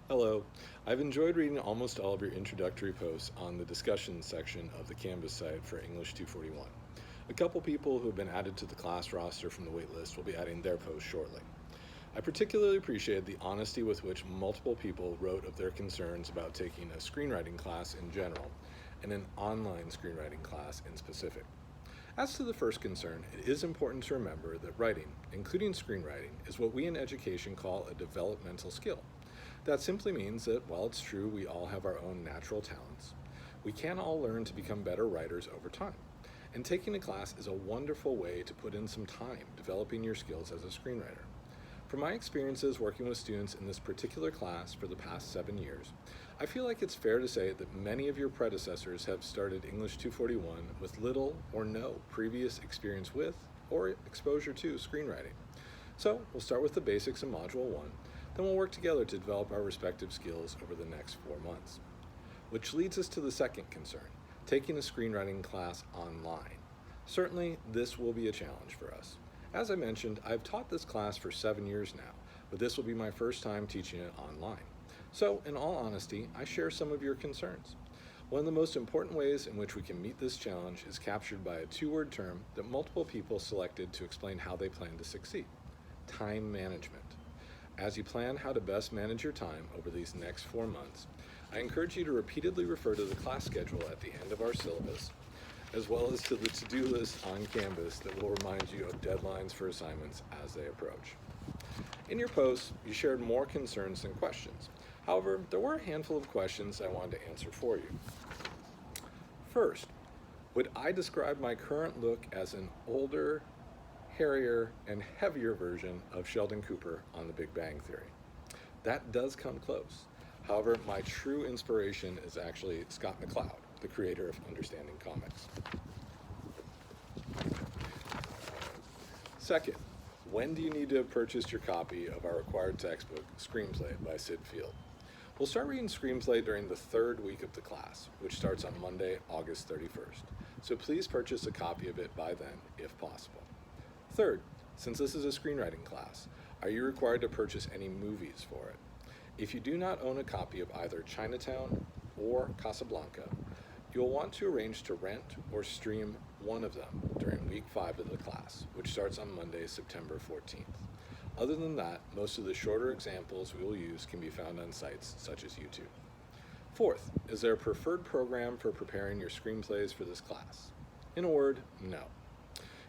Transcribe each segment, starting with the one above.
Hello. I've enjoyed reading almost all of your introductory posts on the discussion section of the Canvas site for English 241. A couple people who have been added to the class roster from the waitlist will be adding their posts shortly. I particularly appreciated the honesty with which multiple people wrote of their concerns about taking a screenwriting class in general and an online screenwriting class in specific. As to the first concern, it is important to remember that writing, including screenwriting, is what we in education call a developmental skill. That simply means that while it's true we all have our own natural talents, we can all learn to become better writers over time. And taking a class is a wonderful way to put in some time developing your skills as a screenwriter. From my experiences working with students in this particular class for the past 7 years, I feel like it's fair to say that many of your predecessors have started English 241 with little or no previous experience with or exposure to screenwriting. So we'll start with the basics in Module 1, then we'll work together to develop our respective skills over the next 4 months. Which leads us to the second concern, taking a screenwriting class online. Certainly, this will be a challenge for us. As I mentioned, I've taught this class for 7 years now, but this will be my first time teaching it online. So, in all honesty, I share some of your concerns. One of the most important ways in which we can meet this challenge is captured by a 2-word term that multiple people selected to explain how they plan to succeed: time management. As you plan how to best manage your time over these next 4 months, I encourage you to repeatedly refer to the class schedule at the end of our syllabus, as well as to the to-do list on Canvas that will remind you of deadlines for assignments as they approach. In your posts, you shared more concerns than questions. However, there were a handful of questions I wanted to answer for you. First, would I describe my current look as an older, hairier, and heavier version of Sheldon Cooper on The Big Bang Theory? That does come close. However, my true inspiration is actually Scott McCloud, the creator of Understanding Comics. Second, when do you need to have purchased your copy of our required textbook, Screenplay by Sid Field? We'll start reading Screenplay during the 3rd week of the class, which starts on Monday, August 31st. So please purchase a copy of it by then, if possible. Third, since this is a screenwriting class, are you required to purchase any movies for it? If you do not own a copy of either Chinatown or Casablanca, you'll want to arrange to rent or stream one of them during week 5 of the class, which starts on Monday, September 14th. Other than that, most of the shorter examples we will use can be found on sites such as YouTube. Fourth, is there a preferred program for preparing your screenplays for this class? In a word, no.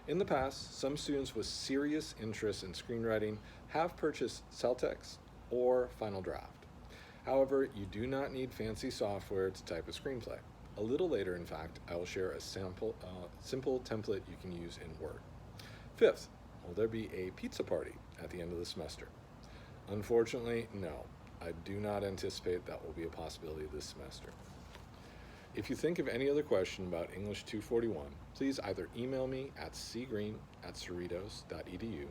In the past, some students with serious interest in screenwriting have purchased Celtex or Final Draft. However, you do not need fancy software to type a screenplay. A little later, in fact, I will share a simple template you can use in Word. Fifth, will there be a pizza party at the end of the semester? Unfortunately, no. I do not anticipate that will be a possibility this semester. If you think of any other question about English 241, please either email me at cgreen@cerritos.edu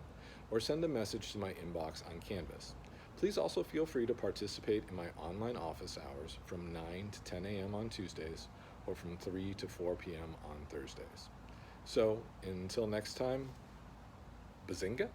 or send a message to my inbox on Canvas. Please also feel free to participate in my online office hours from 9 to 10 a.m. on Tuesdays or from 3 to 4 p.m. on Thursdays. So, until next time, bazinga!